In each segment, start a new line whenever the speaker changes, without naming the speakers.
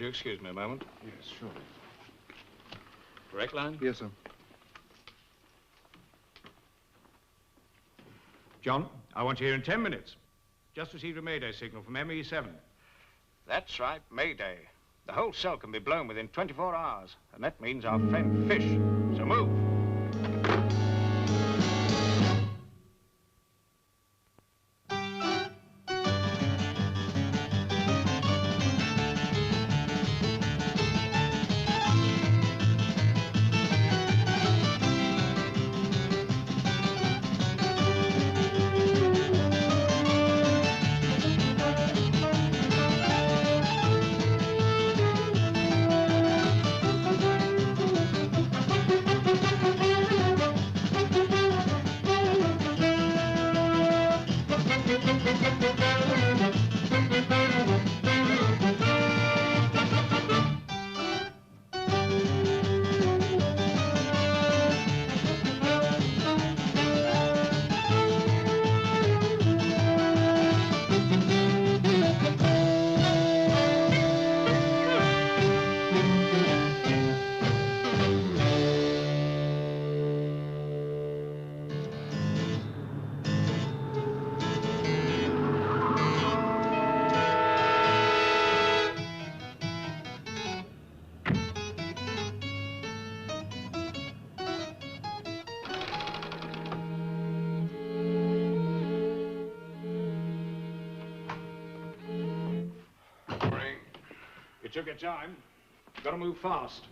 you excuse me a moment?
Yes, sure.
Direct line?
Yes, sir.
John, I want you here in 10 minutes. Just received a Mayday signal from ME7.
That's right, Mayday. The whole cell can be blown within 24 hours, and that means our friend Fish. So move.
You took your time. Got to move fast.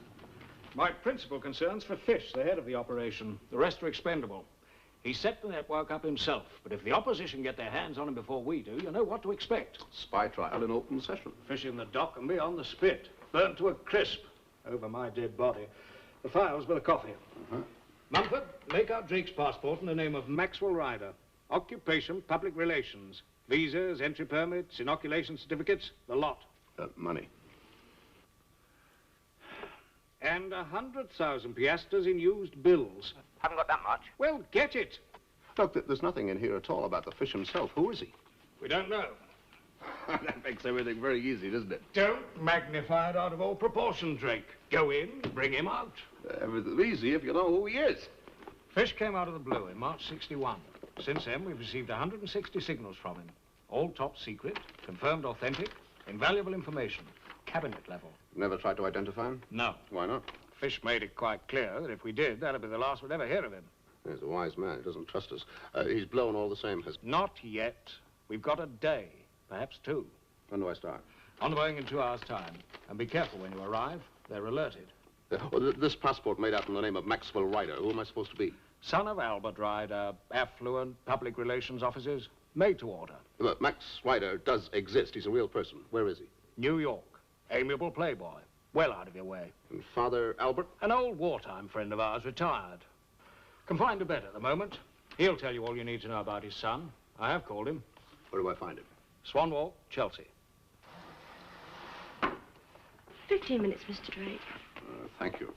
My principal concern's for Fish, the head of the operation. The rest are expendable. He set the network up himself, but if the opposition get their hands on him before we do, you know what to expect.
Spy trial in open session.
Fish in the dock and me on the spit. Burnt to a crisp over my dead body. The files with the coffee. Mumford, make out Drake's passport in the name of Maxwell Ryder. Occupation, public relations. Visas, entry permits, inoculation certificates, the lot.
Money.
And 100,000 piastres in used bills.
Haven't got that much.
Well, get it.
Look, there's nothing in here at all about the Fish himself. Who is he?
We don't know.
That makes everything very easy, doesn't it?
Don't magnify it out of all proportion, Drake. Go in, bring him out.
Everything's easy if you know who he is.
Fish came out of the blue in March '61. Since then, we've received 160 signals from him. All top secret, confirmed authentic, invaluable information, cabinet level.
Never tried to identify him?
No.
Why not?
Fish made it quite clear that if we did, that'd be the last we'd ever hear of him.
He's a wise man. He doesn't trust us. He's blown all the same.
Not yet. We've got a day, perhaps two.
When do I start?
On the Boeing in 2 hours' time. And be careful when you arrive. They're alerted.
This passport made out in the name of Maxwell Ryder. Who am I supposed to be?
Son of Albert Ryder, affluent, public relations officers, made to order.
But Max Ryder does exist. He's a real person. Where is he?
New York. Amiable playboy. Well out of your way.
And Father Albert?
An old wartime friend of ours, retired. Confined to bed at the moment. He'll tell you all you need to know about his son. I have called him.
Where do I find him?
Swan Walk, Chelsea.
15 minutes, Mr. Drake.
Thank you.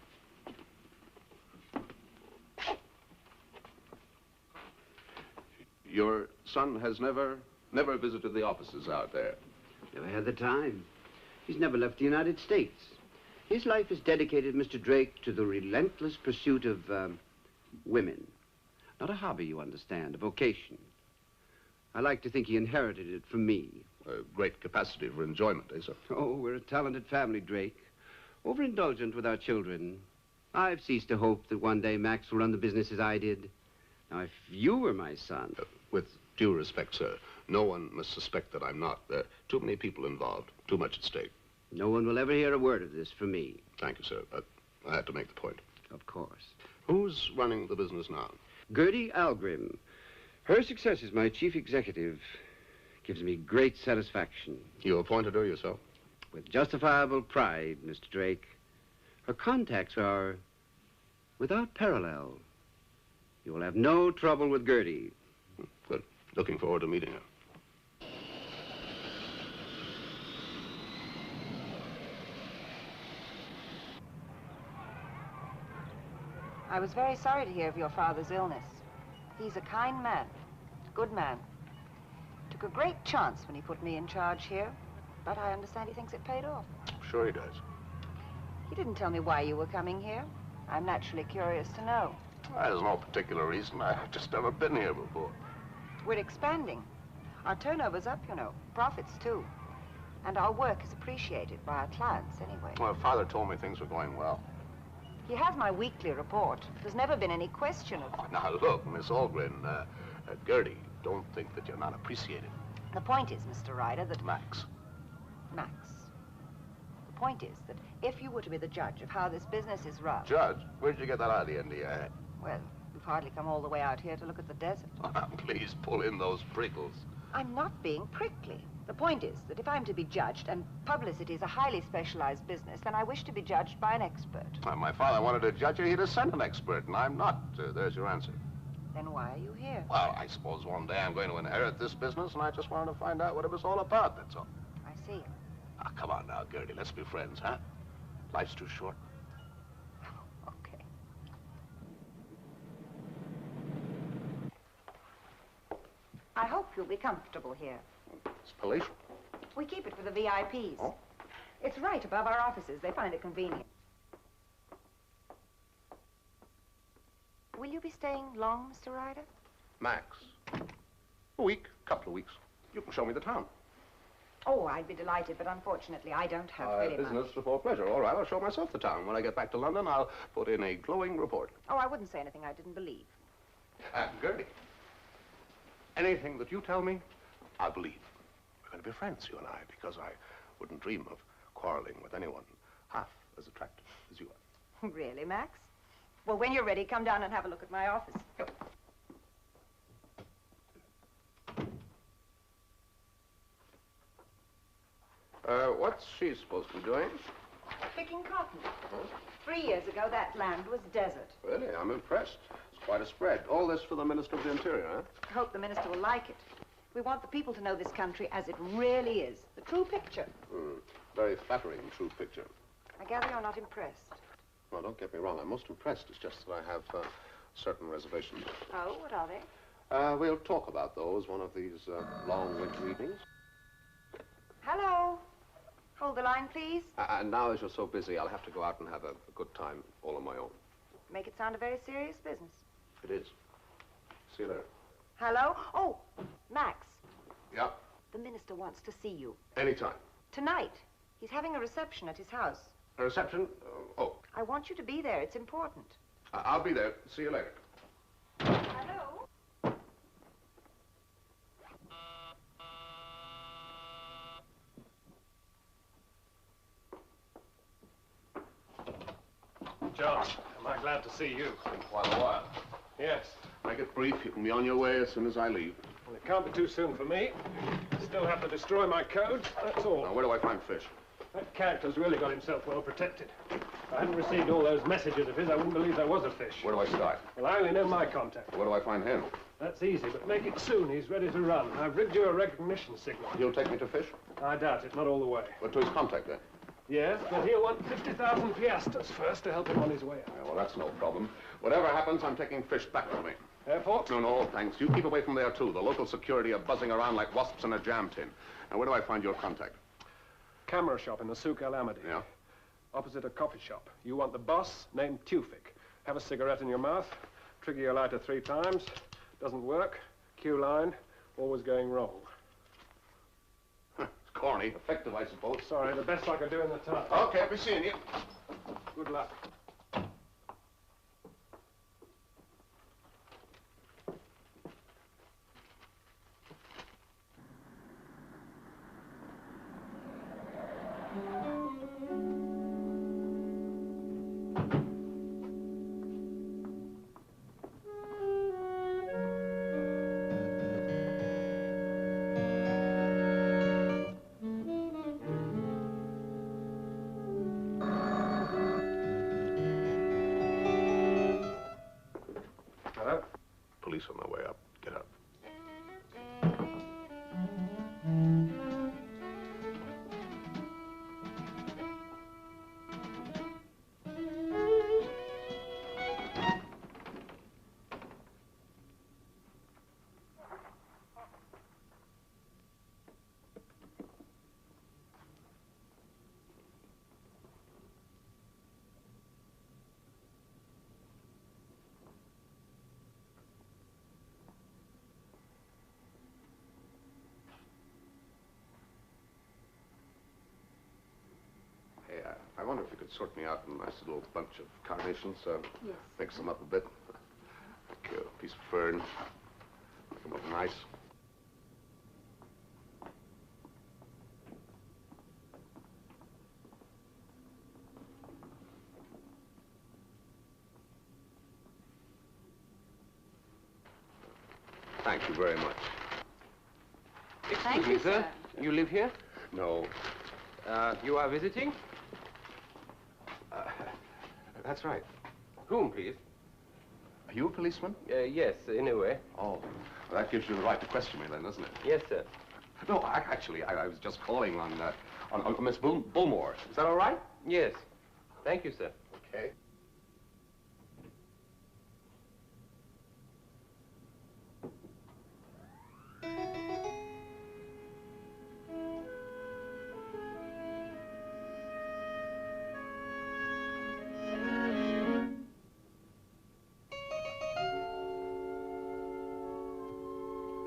Your son has never visited the offices out there.
Never had the time. He's never left the United States. His life is dedicated, Mr. Drake, to the relentless pursuit of, women. Not a hobby, you understand, a vocation. I like to think he inherited it from me.
A great capacity for enjoyment, eh, sir?
Oh, we're a talented family, Drake. Overindulgent with our children. I've ceased to hope that one day Max will run the business as I did. Now, if you were my son...
With due respect, sir, no one must suspect that I'm not. There are too many people involved, too much at stake.
No one will ever hear a word of this from me.
Thank you, sir, but I had to make the point.
Of course.
Who's running the business now?
Gertie Algrim. Her success as my chief executive gives me great satisfaction.
You appointed her yourself?
With justifiable pride, Mr. Drake. Her contacts are without parallel. You will have no trouble with Gertie.
Good. Looking forward to meeting her.
I was very sorry to hear of your father's illness. He's a kind man, good man. Took a great chance when he put me in charge here. But I understand he thinks it paid off.
Sure he does.
He didn't tell me why you were coming here. I'm naturally curious to know.
There's no particular reason. I've just never been here before.
We're expanding. Our turnover's up, you know. Profits, too. And our work is appreciated by our clients, anyway.
Well, Father told me things were going well.
He has my weekly report. There's never been any question of...
Oh, now, look, Miss Algren, Gertie, don't think that you're not appreciated.
The point is, Mr. Ryder, that...
Max.
Max. The point is that if you were to be the judge of how this business is run...
Judge, where'd you get that idea into your head?
Well, you've hardly come all the way out here to look at the desert.
Oh, now, please pull in those prickles.
I'm not being prickly. The point is that if I'm to be judged, and publicity is a highly specialized business, then I wish to be judged by an expert.
Well, my father wanted to judge you. He'd have sent an expert, and I'm not. There's your answer.
Then why are you here?
Well, I suppose one day I'm going to inherit this business, and I just wanted to find out what it was all about, that's all.
I see.
Ah, come on now, Gertie, let's be friends, huh? Life's too short.
Okay. I hope you'll be comfortable here.
It's palatial.
We keep it for the VIPs.
Oh?
It's right above our offices. They find it convenient. Will you be staying long, Mr. Ryder?
Max. A week, couple of weeks. You can show me the town.
Oh, I'd be delighted, but unfortunately, I don't have really
Business
much.
before pleasure. All right, I'll show myself the town. When I get back to London, I'll put in a glowing report.
Oh, I wouldn't say anything I didn't believe.
Gertie, anything that you tell me, I'll believe. We're going to be friends, you and I, because I wouldn't dream of quarreling with anyone half as attractive as you are.
Really, Max? Well, when you're ready, come down and have a look at my office.
What's she supposed to be doing?
Picking cotton. 3 years ago, that land was desert.
Really, I'm impressed. It's quite a spread. All this for the Minister of the Interior, huh?
I hope the minister will like it. We want the people to know this country as it really is. The true picture.
Very flattering, true picture.
I gather you're not impressed.
Well, don't get me wrong. I'm most impressed. It's just that I have certain reservations.
Oh, what are they?
We'll talk about those one of these long winter evenings.
Hello. Hold the line, please.
And now, as you're so busy, I'll have to go out and have a good time all on my own.
Make it sound a very serious business.
It is. See you later.
Hello? Oh, Max.
Yeah,
The minister wants to see you.
anytime.
Tonight. He's having a reception at his house.
A reception? Oh,
I want you to be there. It's important.
I'll be there. See you later.
Hello?
John, am I glad to see you?
Been quite a while.
Yes.
Make it brief. You can be on your way as soon as I leave.
Well, it can't be too soon for me. Still have to destroy my code, that's all.
Now, where do I find fish?
That character's really got himself well protected. If I hadn't received all those messages of his, I wouldn't believe there was a fish.
Where do I start?
Well, I only know my contact.
Where do I find him?
That's easy, but make it soon. He's ready to run. I've rigged you a recognition signal.
He'll take me to fish?
I doubt it, not all the way.
But to his contact, then?
Yes, but he'll want 50,000 piastres first to help him on his way out.
Yeah, well, that's no problem. Whatever happens, I'm taking fish back with me.
Airport?
No, thanks. You keep away from there, too. The local security are buzzing around like wasps in a jam tin. Now, where do I find your contact?
Camera shop in the Souk El Amadi.
Yeah?
Opposite a coffee shop. You want the boss, named Tufik. Have a cigarette in your mouth, trigger your lighter 3 times. Doesn't work. Cue line, always going wrong.
It's corny. Effective, I suppose.
Sorry, the best I could do in the time.
Okay, I'll be seeing you.
Good luck.
I wonder if you could sort me out a nice little bunch of carnations.
Yes.
Mix them up a bit. Like a piece of fern. Make them look nice. Thank you very much.
Excuse me, sir. You live here?
No.
You are visiting?
That's right.
Whom, please?
Are you a policeman?
Yes, in a way.
Oh, well, that gives you the right to question me then, doesn't it?
Yes, sir.
No, actually, I was just calling on Miss Bullmore. Is that all right?
Yes. Thank you, sir.
Okay.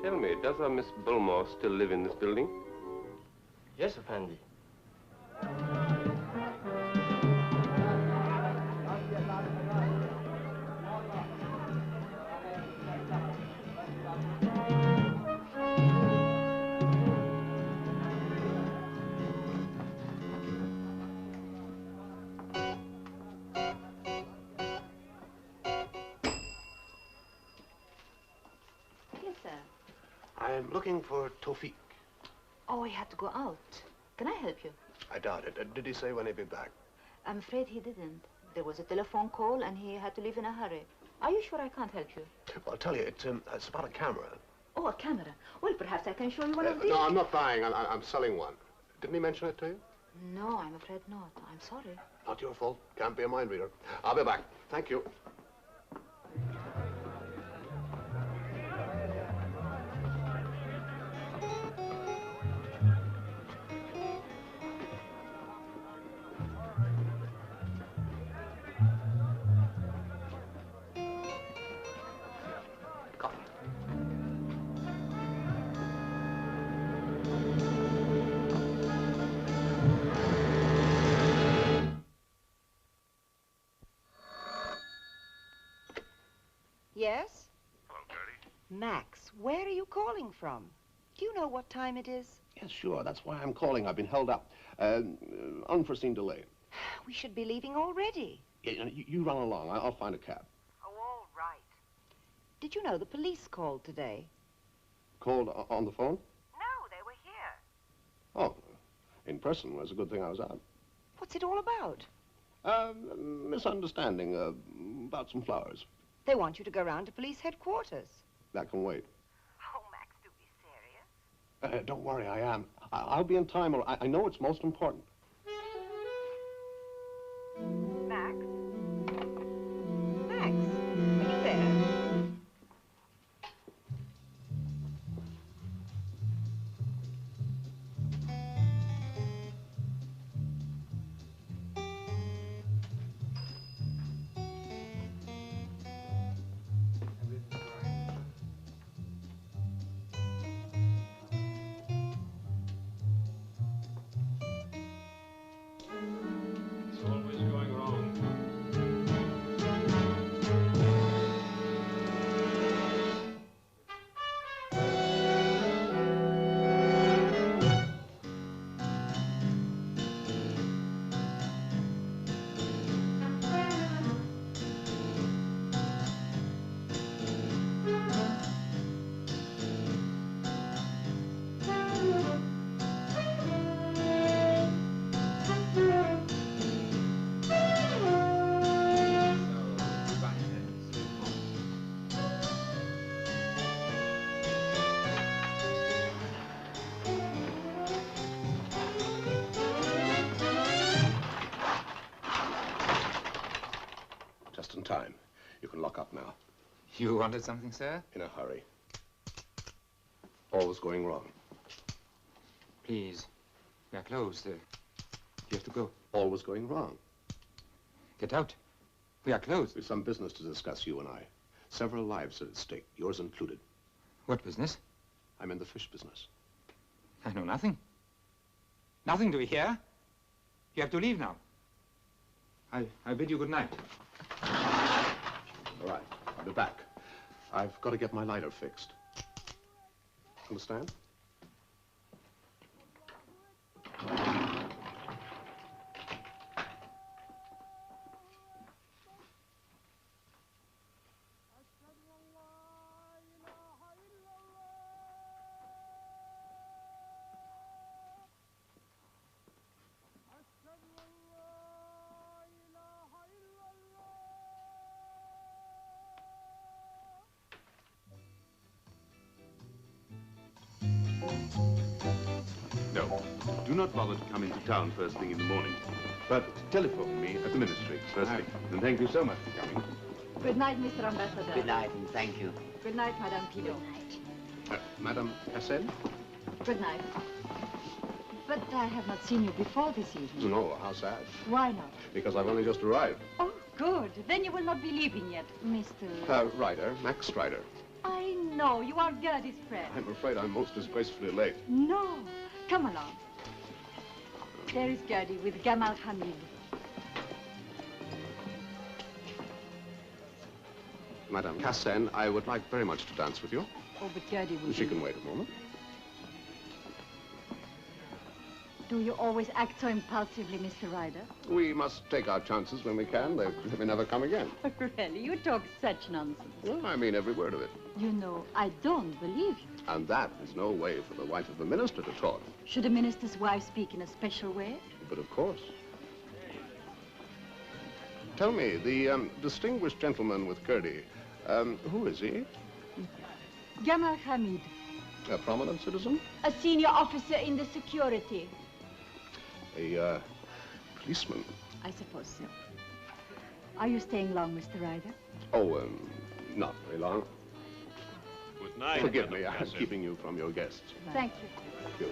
Tell me, does our Miss Bullmore still live in this building?
Yes, Effendi.
Yes, sir.
I'm looking for Tawfiq.
Oh, he had to go out. Can I help you?
I doubt it. Did he say when he'd be back?
I'm afraid he didn't. There was a telephone call and he had to leave in a hurry. Are you sure I can't help you?
Well, I'll tell you, it's about a camera.
Oh, a camera. Well, perhaps I can show you one of these.
No, I'm not buying. I'm selling one. Didn't he mention it to you?
No, I'm afraid not. I'm sorry.
Not your fault. Can't be a mind reader. I'll be back. Thank you.
Yes?
Hello, Gertie.
Max, where are you calling from? Do you know what time it is?
Yes, sure. That's why I'm calling. I've been held up. Unforeseen delay.
We should be leaving already.
Yeah, you run along. I'll find a cab.
Oh, all right. Did you know the police called today?
Called on the phone?
No, they were here.
Oh, in person was a good thing I was out.
What's it all about?
Misunderstanding about some flowers.
They want you to go round to police headquarters.
That can wait.
Oh, Max, do be serious.
Don't worry, I am. I'll be in time. Or I know it's most important.
Max? Max, are you there?
It's always going wrong.
Just in time. You can lock up now.
You wanted something, sir?
In a hurry. All was going wrong.
Please. We are closed. You have to go.
All was going wrong.
Get out. We are closed.
There's some business to discuss, you and I. Several lives are at stake, yours included.
What business?
I'm in the fish business.
I know nothing. Nothing, do we hear? You have to leave now. I bid you good night.
All right, I'll be back. I've got to get my lighter fixed. Understand?
No, do not bother to come into town first thing in the morning. But telephone me at the ministry first thing. And thank you so much for coming.
Good night, Mr. Ambassador.
Good night, and thank you.
Good night, Madame Pidot.
Madame Cassel?
Good night. But I have not seen you before this evening.
No, how sad.
Why not?
Because I've only just arrived.
Oh, good. Then you will not be leaving yet, Mr.
Ryder, Max Ryder.
I know. You are Gertie's friend.
I'm afraid I'm most disgracefully late.
No. Come along. There is Gertie with Gamal Hamid.
Madame Cassel, I would like very much to dance with you.
Oh, but Gertie will
She can wait a moment.
Do you always act so impulsively, Mr. Ryder?
We must take our chances when we can. They may never come again.
Really? You talk such nonsense.
Well, I mean every word of it.
You know, I don't believe you.
And that is no way for the wife of the minister to talk.
Should a minister's wife speak in a special way?
But of course. Tell me, the distinguished gentleman with Gertie, who is he?
Gamal Hamid,
A prominent citizen?
a senior officer in the security.
A policeman?
I suppose so. Are you staying long, Mr. Ryder?
Oh, not very long.
Good night.
Forgive me, I'm keeping you from your guests.
Thank you.
Thank you.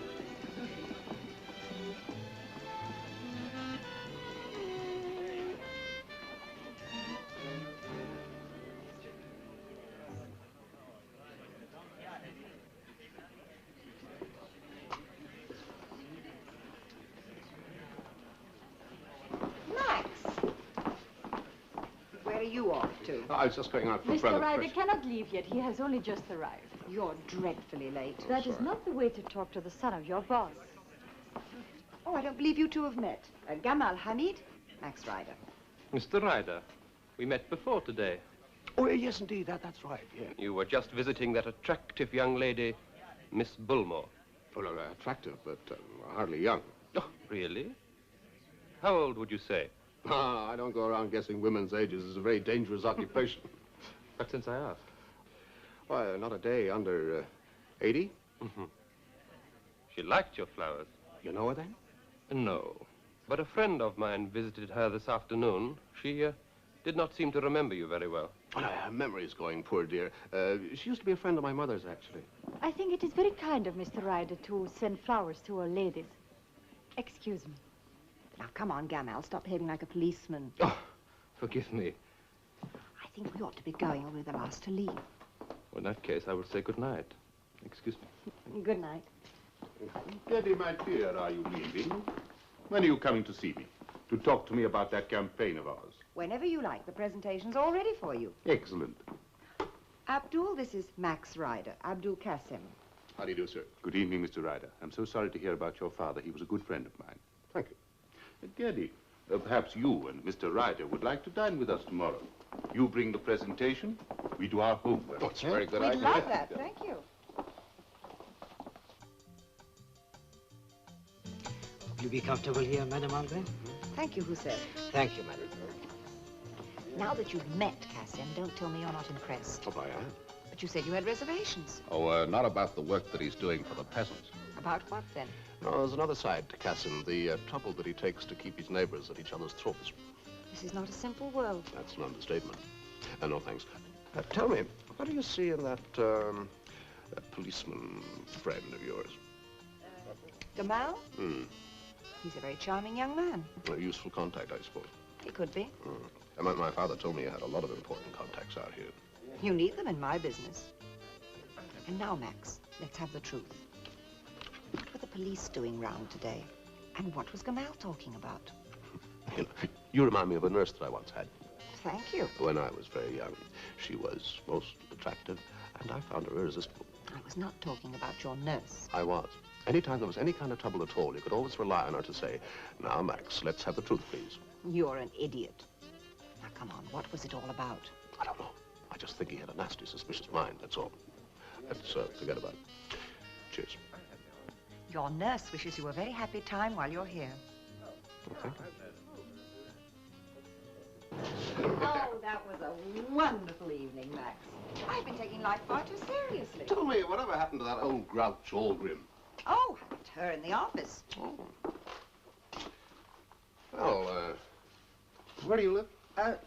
Max! Where are you off to?
I was just going out for a
Mr.
friend of
Ryder
Chris.
cannot leave yet. He has only just arrived.
You're dreadfully late.
That is not the way to talk to the son of your boss.
Oh, I don't believe you two have met. Gamal Hamid, Max Ryder.
Mr. Ryder, we met before today.
Oh, yes, indeed. That's right, yeah.
You were just visiting that attractive young lady, Miss Bullmore.
Well, attractive, but hardly young.
Oh, really? How old would you say?
Ah, I don't go around guessing women's ages. It's a very dangerous occupation.
But since I asked.
Why, not a day under 80?
Mm-hmm. She liked your flowers.
You know her then?
No. But a friend of mine visited her this afternoon. She did not seem to remember you very well.
Oh, no, her memory's going, poor dear. She used to be a friend of my mother's, actually.
I think it is very kind of Mr. Ryder to send flowers to our ladies. Excuse me.
Now, come on, Gamal. Stop behaving like a policeman.
Oh, forgive me.
I think we ought to be going, or we're the last to leave.
Well, in that case, I will say good night. Excuse me.
Good night.
Gertie, my dear, are you leaving? When are you coming to see me? To talk to me about that campaign of ours?
Whenever you like. The presentation's all ready for you.
Excellent.
Abdul, this is Max Ryder. Abdul Qasim.
How do you do, sir?
Good evening, Mr. Ryder. I'm so sorry to hear about your father. He was a good friend of mine.
Thank you.
Gertie, perhaps you and Mr. Ryder would like to dine with us tomorrow. You bring the presentation, we do our homework.
Oh, it's a very good
We'd
idea.
love that. Thank you.
Will you be comfortable here, Madame Andre?
Thank you, Hussein.
Thank you, Madame.
Now that you've met Qasim, don't tell me you're not impressed.
Oh, I am.
But you said you had reservations.
Oh, not about the work that he's doing for the peasants.
About what, then?
No, there's another side to Qasim, the trouble that he takes to keep his neighbors at each other's throats.
This is not a simple world.
That's an understatement. No, thanks. Tell me, what do you see in that policeman friend of yours?
Gamal?
Hmm.
He's a very charming young man.
A useful contact, I suppose.
He could be.
My father told me you had a lot of important contacts out here.
You need them in my business. And now, Max, let's have the truth. What were the police doing round today? And what was Gamal talking about?
Sheila, you remind me of a nurse that I once had.
Thank you.
When I was very young, she was most attractive, and I found her irresistible.
I was not talking about your nurse.
I was. Anytime there was any kind of trouble at all, you could always rely on her to say, "Now, Max, let's have the truth, please."
You're an idiot. Now, come on, what was it all about?
I don't know. I just think he had a nasty, suspicious mind, that's all. Let's forget about it. Cheers.
Your nurse wishes you a very happy time while you're here.
Okay.
Oh, that was a wonderful evening, Max. I've been taking life far too seriously.
Tell me, whatever happened to that old grouch, Allgrim?
Oh, it's her in the office.
Oh. Well, where do you live?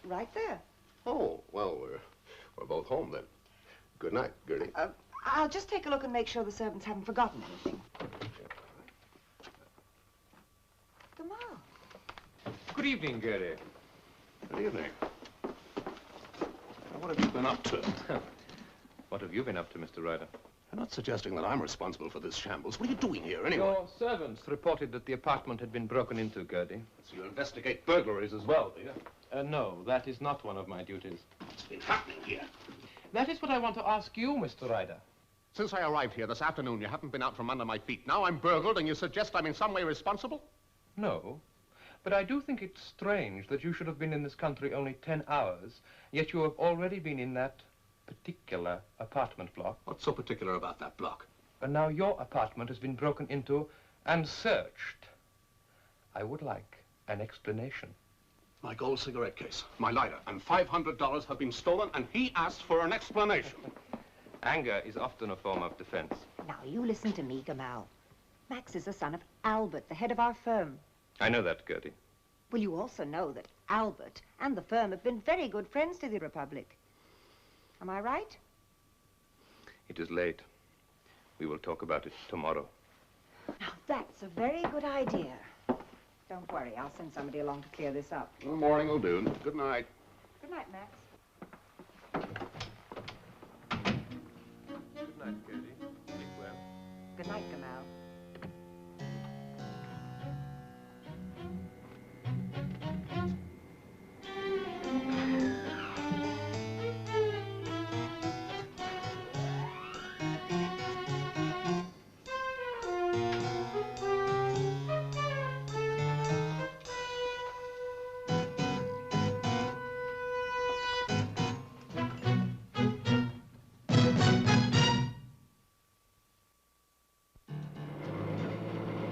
Right there.
Oh, well, we're both home then. Good night, Gertie.
I'll just take a look and make sure the servants haven't forgotten anything. Gamal.
Good evening, Gertie.
Good evening. Now, what have you been up to?
What have you been up to, Mr. Ryder?
You're not suggesting that I'm responsible for this shambles. What are you doing here, anyway?
Your servants reported that the apartment had been broken into, Gertie.
So you investigate burglaries as well, do you?
No, that is not one of my duties.
What's been happening here?
That is what I want to ask you, Mr. Ryder.
Since I arrived here this afternoon, you haven't been out from under my feet. Now I'm burgled, and you suggest I'm in some way responsible?
No, but I do think it's strange that you should have been in this country only 10 hours, yet you have already been in that particular apartment block.
What's so particular about that block?
And now your apartment has been broken into and searched. I would like an explanation.
My gold cigarette case, my lighter, and $500 have been stolen, and he asked for an explanation.
Anger is often a form of defense.
Now, you listen to me, Gamal. Max is the son of Albert, the head of our firm.
I know that, Gertie.
Well, you also know that Albert and the firm have been very good friends to the Republic. Am I right?
It is late. We will talk about it tomorrow.
Now, that's a very good idea. Don't worry, I'll send somebody along to clear this up.
The morning will do. Good night.
Good night, Max.
Good night, Gertie. Sleep well.
Good night, Gamal.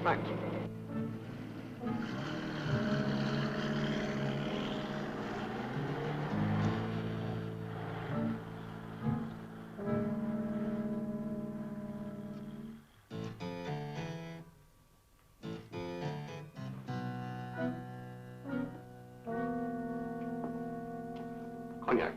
Max. Cognac.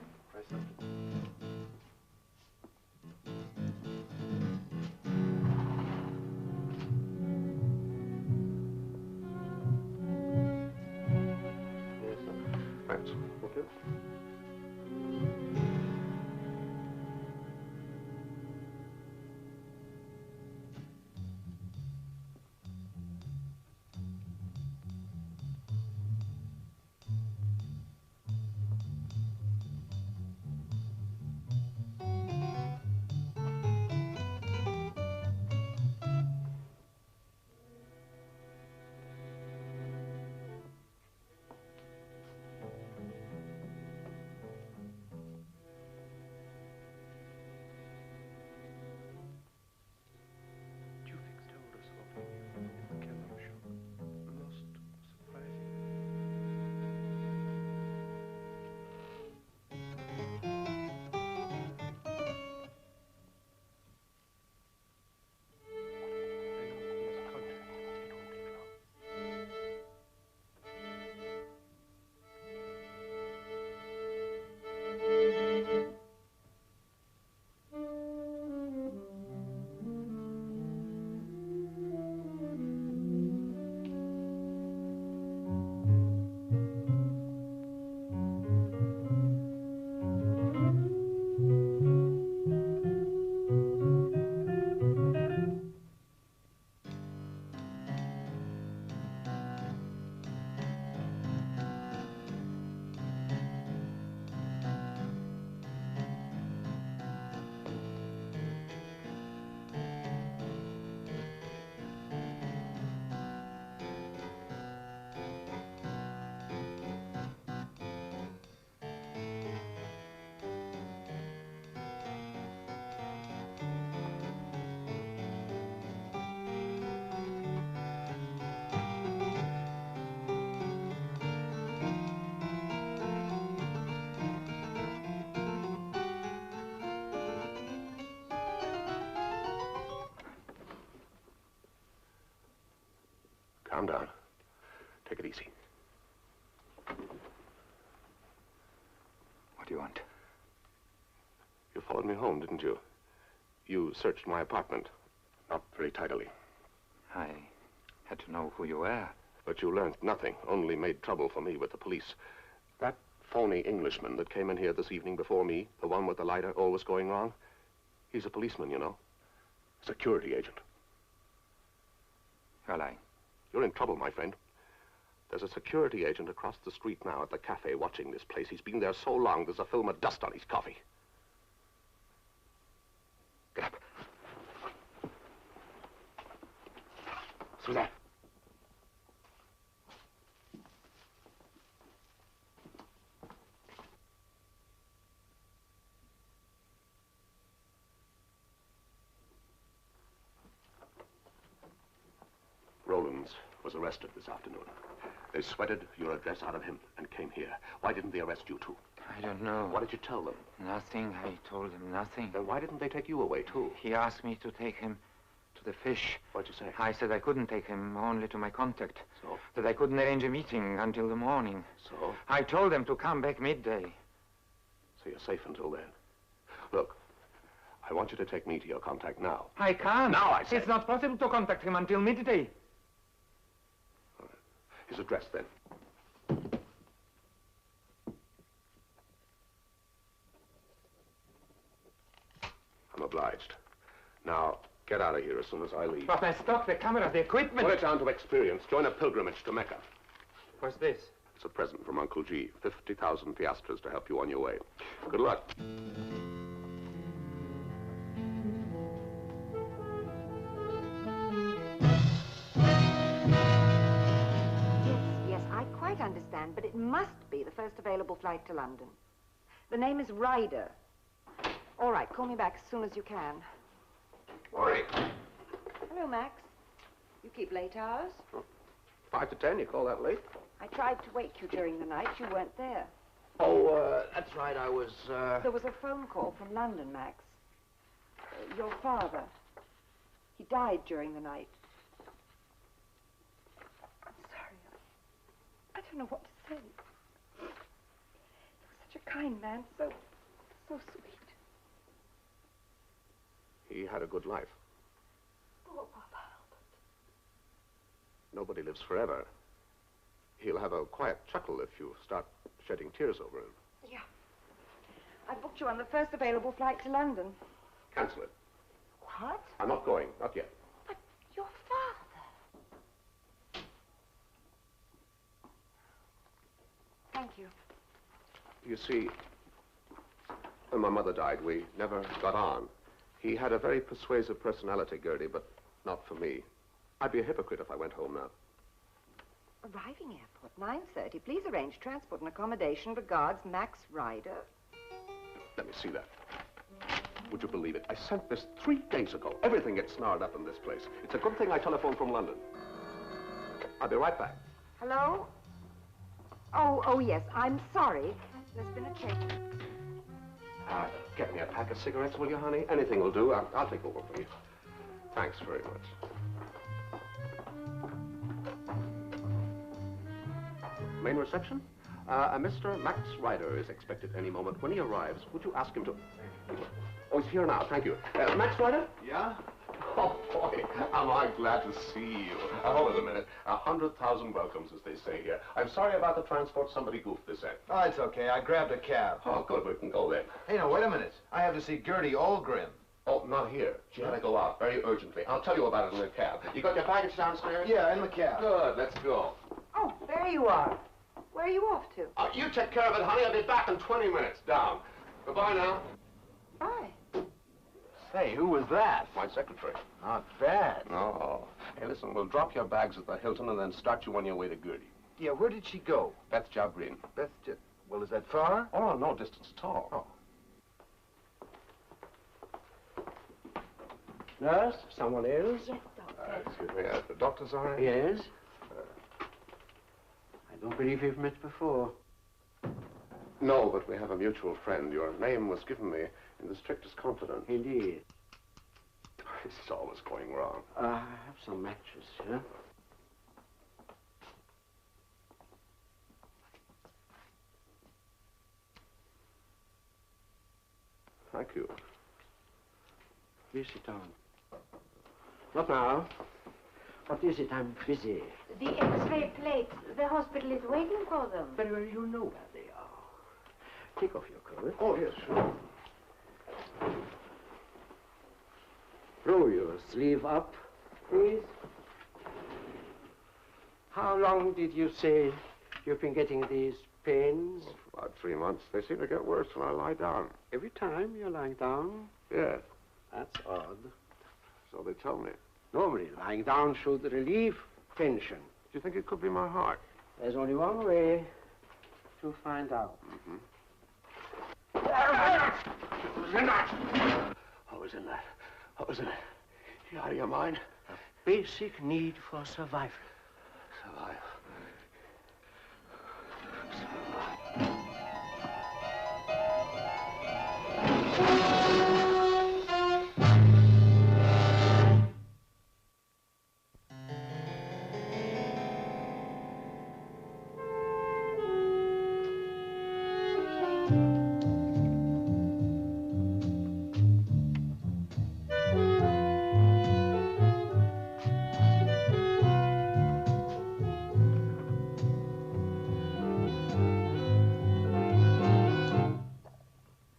Thanks. Okay. calm down. Take it easy.
What do you want?
You followed me home, didn't you? You searched my apartment. Not very tidily.
I had to know who you were.
But you learned nothing, only made trouble for me with the police. That phony Englishman that came in here this evening before me, the one with the lighter always going wrong, he's a policeman, you know. Security agent.
You're lying.
You're in trouble, my friend. There's a security agent across the street now at the cafe watching this place. He's been there so long, there's a film of dust on his coffee. Get up. Through there. Rollins was arrested this afternoon. They sweated your address out of him and came here. Why didn't they arrest you, too?
I don't know.
What did you tell them?
Nothing. I told him nothing.
Then why didn't they take you away, too?
He asked me to take him to the fish.
What'd you say?
I said I couldn't take him, only to my contact.
So?
That I couldn't arrange a meeting until the morning.
So?
I told them to come back midday.
So you're safe until then. Look, I want you to take me to your contact now.
I can't.
Now, I say.
It's not possible to contact him until midday.
His address, then. I'm obliged. Now, get out of here as soon as I leave.
But I stopped the camera, the equipment.
Put it down to experience. Join a pilgrimage to Mecca.
What's this?
It's a present from Uncle G. 50,000 piastres to help you on your way. Good luck.
Yes, I quite understand, but it must be the first available flight to London. The name is Ryder. All right, call me back as soon as you can.
All right.
Hello, Max. You keep late hours?
5 to 10, you call that late?
I tried to wake you during the night. You weren't there.
Oh, that's right. I was,
There was a phone call from London, Max. Your father. He died during the night. I'm sorry. I don't know what to say. He was such a kind man, so sweet.
He had a good life.
Oh, Papa Albert.
Nobody lives forever. He'll have a quiet chuckle if you start shedding tears over him.
Yeah. I booked you on the first available flight to London.
Cancel it.
What?
I'm not going. Not yet.
But your father. Thank you.
You see, when my mother died, we never got on. He had a very persuasive personality, Gertie, but not for me. I'd be a hypocrite if I went home now.
Arriving airport, 9:30. Please arrange transport and accommodation. Regards, Max Ryder.
Let me see that. Would you believe it? I sent this 3 days ago. Everything gets snarled up in this place. It's a good thing I telephoned from London. I'll be right back.
Hello? Oh, yes. I'm sorry. There's been a change.
Get me a pack of cigarettes, will you, honey? Anything will do. I'll take over for you. Thanks very much. Main reception? Mr. Max Ryder is expected any moment. When he arrives, would you ask him to... Oh, he's here now. Thank you. Max Ryder?
Yeah?
Oh, boy, am I glad to see you. Hold on a minute. 100,000 welcomes, as they say here. I'm sorry about the transport. Somebody goofed this end.
Oh, it's okay. I grabbed a cab.
Oh, good. We can go then.
Hey, now, wait a minute. I have to see Gertie Olgren.
Oh, not here. She had to go out very urgently. I'll tell you about it in the cab. You got your baggage downstairs?
Yeah, in the cab.
Good. Let's go.
Oh, there you are. Where are you off to?
You take care of it, honey. I'll be back in 20 minutes. Down. Goodbye now.
Bye.
Hey, who was that?
My secretary.
Not bad.
Oh. Hey, listen, we'll drop your bags at the Hilton and then start you on your way to Gertie.
Yeah, where did she go?
Beth Jabrin.
Well, is that far?
Oh, no distance at all.
Oh. Nurse? Someone else?
Yes, Doctor.
Excuse me, the doctor's all right?
Yes? I don't believe we've met before.
No, but we have a mutual friend. Your name was given me in the strictest confidence.
Indeed.
This is always going wrong.
I have some matches, yeah?
Thank you.
Please sit down. Not now. What is it? I'm busy.
The X-ray plates. The hospital is waiting for them.
Very well, you know where they are. Take off your coat. Oh, yes, sure. Roll your sleeve up, please. How long did you say you've been getting these pains?
About 3 months. They seem to get worse when I lie down.
Every time you're lying down?
Yes.
That's odd.
So they tell me.
Normally, lying down should relieve tension.
Do you think it could be my heart?
There's only one way to find out.
What was in that? What was in it? You out of your mind?
A basic need for survival.
Survive.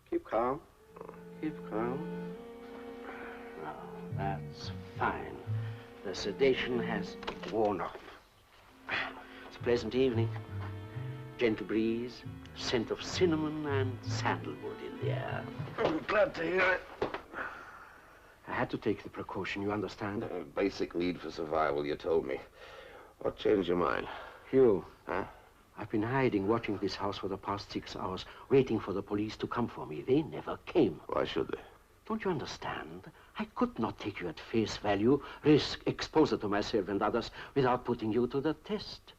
Keep calm. Keep calm. Now, that's fine. The sedation has worn off. It's a pleasant evening. Gentle breeze, scent of cinnamon and sandalwood in the air.
I'm glad to hear it.
I had to take the precaution, you understand?
Basic need for survival, you told me. What changed your mind?
Hugh.
Huh?
I've been hiding, watching this house for the past 6 hours, waiting for the police to come for me. They never came.
Why should they?
Don't you understand? I could not take you at face value, risk exposure to myself and others without putting you to the test.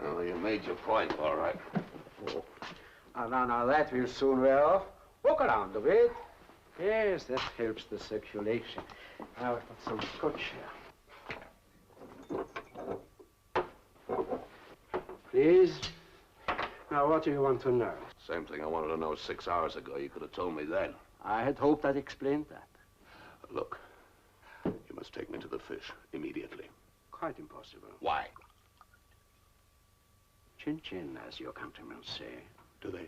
Well, you made your point, all right.
Oh. Now, that will soon wear off. Walk around a bit. Yes, that helps the circulation. Now, I've got some scotch here. Please. Now, what do you want to know?
Same thing I wanted to know 6 hours ago. You could have told me then.
I had hoped I'd explained that.
Look, you must take me to the fish immediately.
Quite impossible.
Why?
Chin-chin, as your countrymen say.
Do they?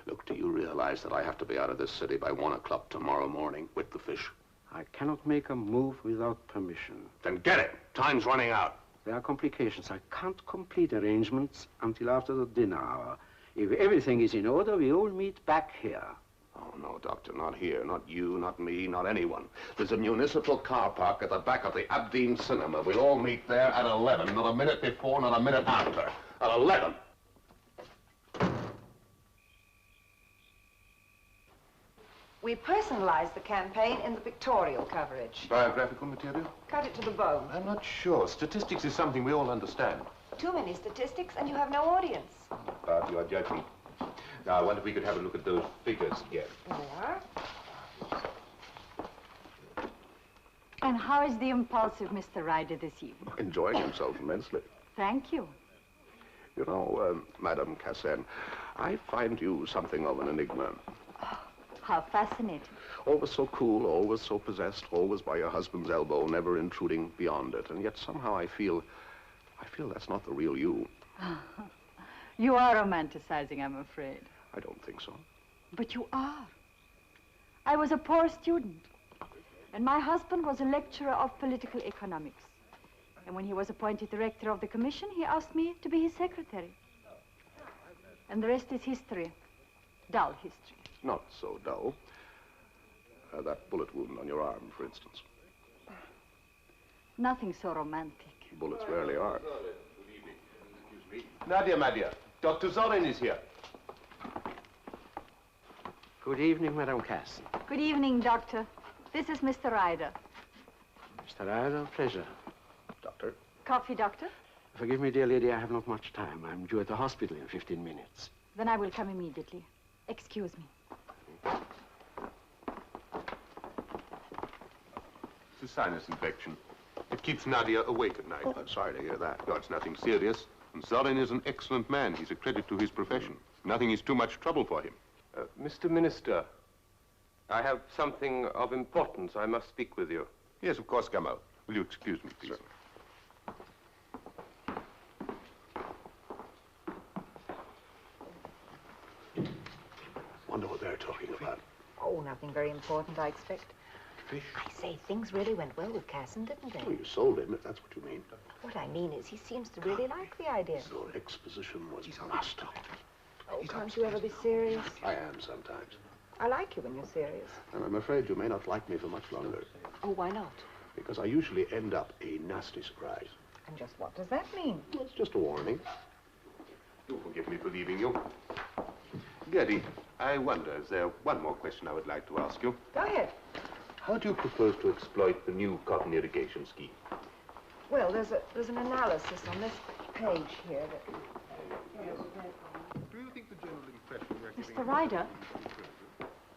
Look, do you realize that I have to be out of this city by 1 o'clock tomorrow morning with the fish?
I cannot make a move without permission.
Then get it. Time's running out.
There are complications. I can't complete arrangements until after the dinner hour. If everything is in order, we all meet back here.
Oh, no, Doctor, not here. Not you, not me, not anyone. There's a municipal car park at the back of the Abdeen Cinema. We'll all meet there at 11. Not a minute before, not a minute after. At 11.
We personalized the campaign in the pictorial coverage.
Biographical material?
Cut it to the bone.
I'm not sure. Statistics is something we all understand.
Too many statistics and you have no audience.
But you are judging. Now, I wonder if we could have a look at those figures again.
There they are.
And how is the impulsive Mr. Ryder this evening?
Enjoying himself immensely.
Thank you.
You know, Madame Cassen, I find you something of an enigma.
How fascinating.
Always so cool, always so possessed, always by your husband's elbow, never intruding beyond it. And yet somehow I feel that's not the real you.
You are romanticizing, I'm afraid.
I don't think so.
But you are. I was a poor student, and my husband was a lecturer of political economics. And when he was appointed director of the commission, he asked me to be his secretary. And the rest is history. Dull history.
Not so dull. That bullet wound on your arm, for instance.
Nothing so romantic.
Bullets rarely are.
Nadia, my dear, Dr. Zorin is here.
Good evening, Madame Cassen.
Good evening, Doctor. This is Mr. Ryder.
Mr. Ryder, pleasure.
Doctor?
Coffee, Doctor?
Forgive me, dear lady, I have not much time. I'm due at the hospital in 15 minutes.
Then I will come immediately. Excuse me.
It's a sinus infection. It keeps Nadia awake at night.
Oh, I'm sorry to hear that.
No, it's nothing serious. And Zorin is an excellent man. He's a credit to his profession. Nothing is too much trouble for him. Mr. Minister,
I have something of importance. I must speak with you.
Yes, of course, come out. Will you excuse me, please? Wonder what they're talking about.
Oh, nothing very important, I expect.
Fish?
I say, things really went well with Casson, didn't they?
Oh, you sold him, if that's what you mean.
What I mean is, he seems to really like the idea.
Your exposition was masterly.
Oh, can't you ever be serious?
I am sometimes.
I like you when you're serious.
And I'm afraid you may not like me for much longer.
Oh, why not?
Because I usually end up a nasty surprise.
And just what does that mean?
Well, it's just a warning. Do forgive me for leaving you. Gertie, I wonder, is there one more question I would like to ask you?
Go ahead.
How do you propose to exploit the new cotton irrigation scheme?
Well, there's an analysis on this page here that...
Do you think the general impression we're giving...
Mr. Ryder,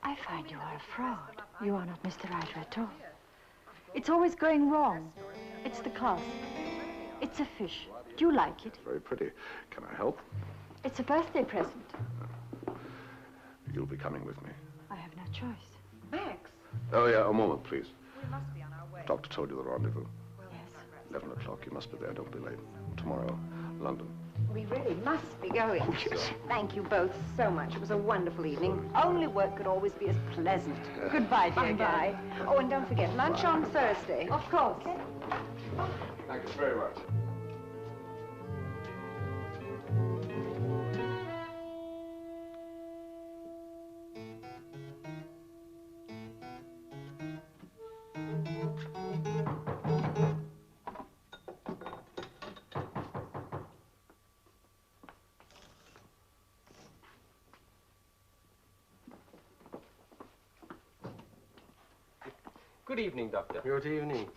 I find you are a fraud. You are not Mr. Ryder at all. It's always going wrong. It's the cloth. It's a fish. Do you like it?
Very pretty. Can I help?
It's a birthday present.
You'll be coming with me.
I have no choice.
Max?
Oh, yeah, a moment, please.
We must be on our way.
Doctor told you the rendezvous.
Yes.
11 o'clock. You must be there. Don't be late. Tomorrow, London.
We really must be going.
Oh, yes.
Thank you both so much. It was a wonderful evening. Only work could always be as pleasant.
Goodbye, dear.
Bye-bye. Oh, and don't forget, lunch on Thursday.
Of course.
Thank you very much.
Good evening, Doctor.
Good evening.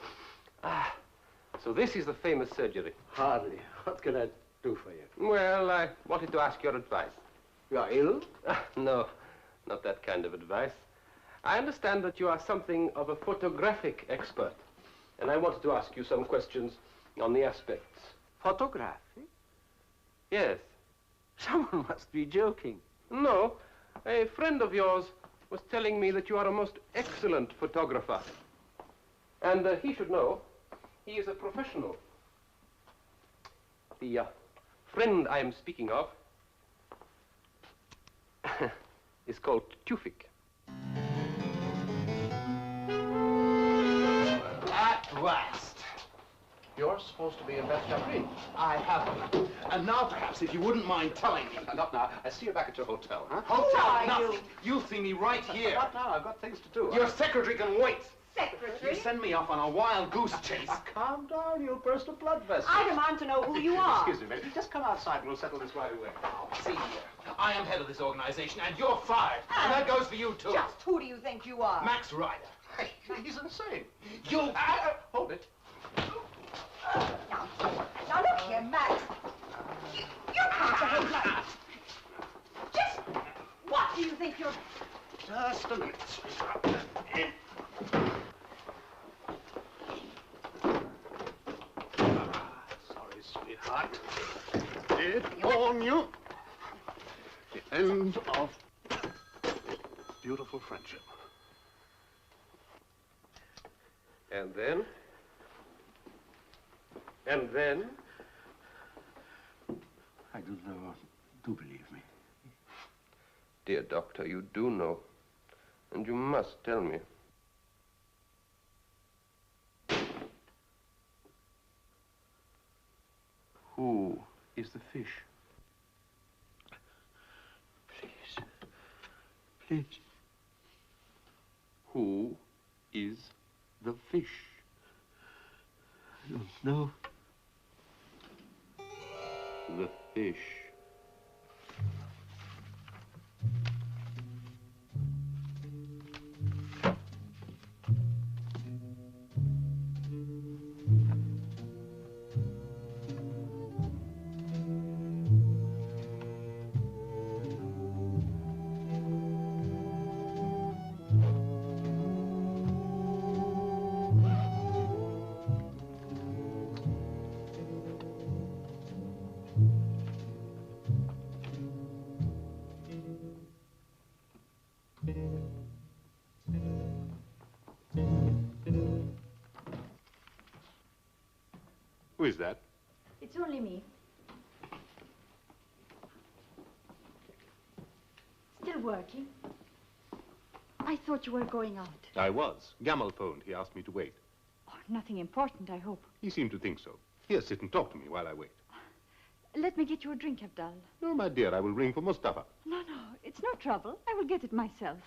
So this is the famous surgery.
Hardly. What can I do for you?
Well, I wanted to ask your advice.
You are ill?
No, not that kind of advice. I understand that you are something of a photographic expert, and I wanted to ask you some questions on the aspects.
Photography?
Yes.
Someone must be joking.
No, a friend of yours was telling me that you are a most excellent photographer. And he should know, he is a professional. The friend I am speaking of is called Tufik.
At last. You're supposed to be in Beth Capri. I haven't. And now, perhaps, if you wouldn't mind telling me.
Not now. I see you back at your hotel, huh?
Hotel, nothing. You'll see me right here.
What now? I've got things to do.
Your secretary can wait.
Secretary?
You send me off on a wild goose chase.
Calm down, you'll burst a blood vessel.
I demand to know who you are.
Excuse me, just come outside and we'll settle this right away.
See here. I am head of this organization, and you're fired. And that goes for you, too.
Just who do you think you are?
Max Ryder.
Hey, he's insane.
You... hold it.
Now look here, Max. You can't behave like... Just what do you think you're...
Just a minute, sweetheart. Sorry, sweetheart. Did warn you. The end of beautiful friendship.
And then? And then?
I don't know. Do believe me.
Dear doctor, you do know. And you must tell me. Who is the fish?
Please. Please.
Who is the fish?
I don't know.
The fish.
Who is that?
It's only me. Still working? I thought you were going out.
I was. Gamal phoned. He asked me to wait.
Oh, nothing important, I hope.
He seemed to think so. Here, sit and talk to me while I wait.
Let me get you a drink, Abdal.
No, my dear, I will ring for Mustafa.
No, it's no trouble. I will get it myself.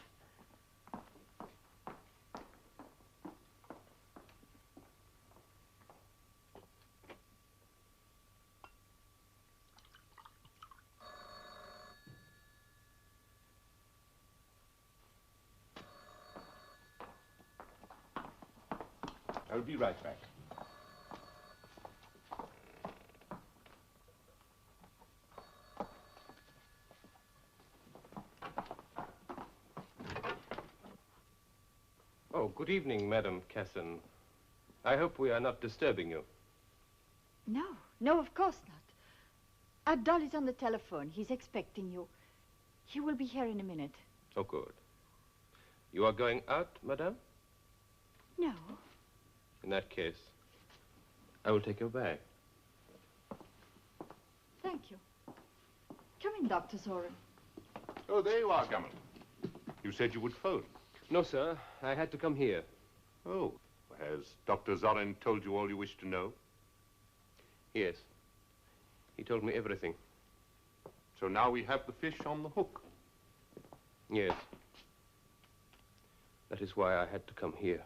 I'll be right back.
Oh, good evening, Madam Casson. I hope we are not disturbing you.
No, of course not. Abdal is on the telephone. He's expecting you. He will be here in a minute.
Oh, good. You are going out, Madame?
No.
In that case, I will take your bag.
Thank you. Come in, Dr. Zoran.
Oh, there you are, Gamal. You said you would phone.
No, sir. I had to come here.
Oh. Has Dr. Zorin told you all you wish to know?
Yes. He told me everything.
So now we have the fish on the hook.
Yes. That is why I had to come here.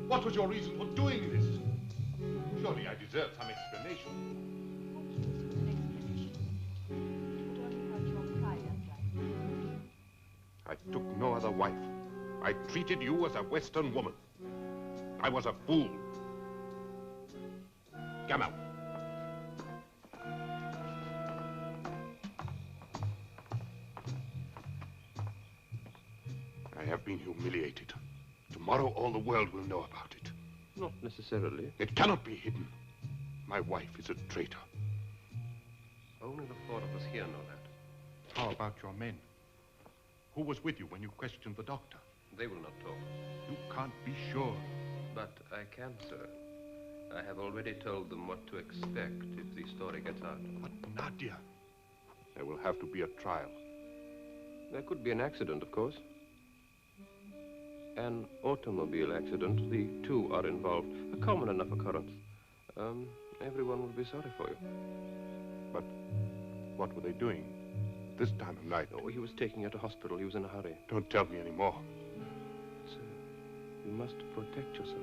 What was your reason for doing this? Surely I deserve some explanation. I took no other wife. I treated you as a Western woman. I was a fool. Come out. I have been humiliated. Tomorrow all the world will know about it.
Not necessarily.
It cannot be hidden. My wife is a traitor.
Only the four of us here know that.
How about your men? Who was with you when you questioned the doctor?
They will not talk.
You can't be sure.
But I can, sir. I have already told them what to expect if the story gets out.
But Nadia, there will have to be a trial.
There could be an accident, of course. An automobile accident. The two are involved. A common enough occurrence. Everyone will be sorry for you.
But what were they doing this time of night?
Oh, he was taking her to hospital. He was in a hurry.
Don't tell me any more.
Sir, you must protect yourself.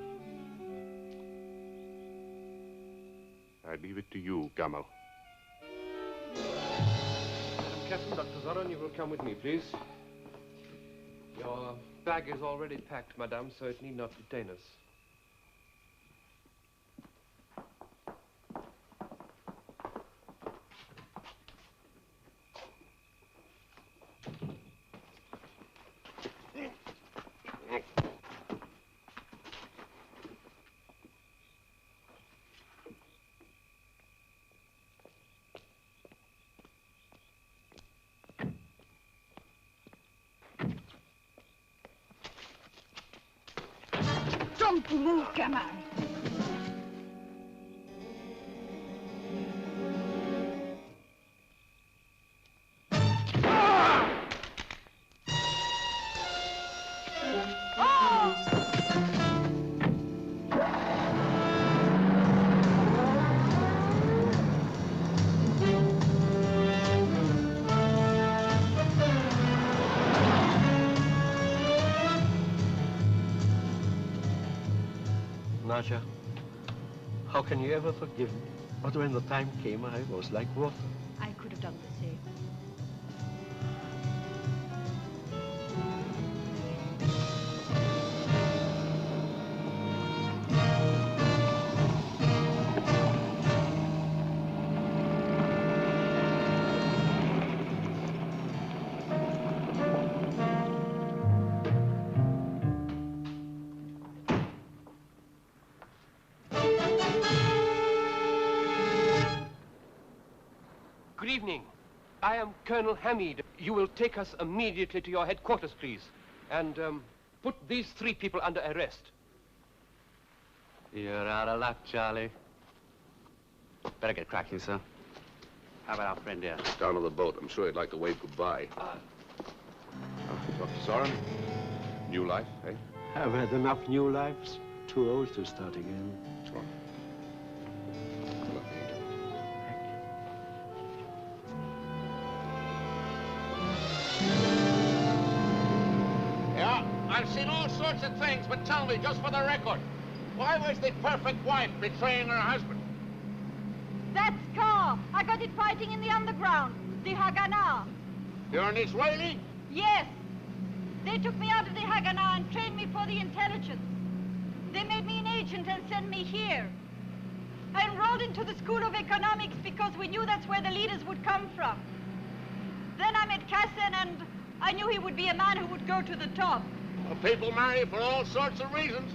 I leave it to you, Gamal.
Madam Casson, Dr. Zoran, you will come with me, please. Your bag is already packed, madame, so it need not detain us.
Don't move, Gamal.
Naja, how can you ever forgive me? But when the time came, I was like water.
I could have done the same.
evening. I am Colonel Hamid. You will take us immediately to your headquarters, please. And, put these 3 people under arrest.
You're out of luck, Charlie. Better get cracking, sir. How about our friend here?
Down on the boat. I'm sure he'd like to wave goodbye. Dr. Soren, new life, eh?
I've had enough new lives. Too old to start again.
Yeah, I've seen all sorts of things, but tell me, just for the record, why was the perfect wife betraying her husband?
That scar, I got it fighting in the underground, the Haganah.
You're an Israeli?
Yes. They took me out of the Haganah and trained me for the intelligence. They made me an agent and sent me here. I enrolled into the School of Economics because we knew that's where the leaders would come from. Then I met Kassan, and I knew he would be a man who would go to the top.
Well, people marry for all sorts of reasons.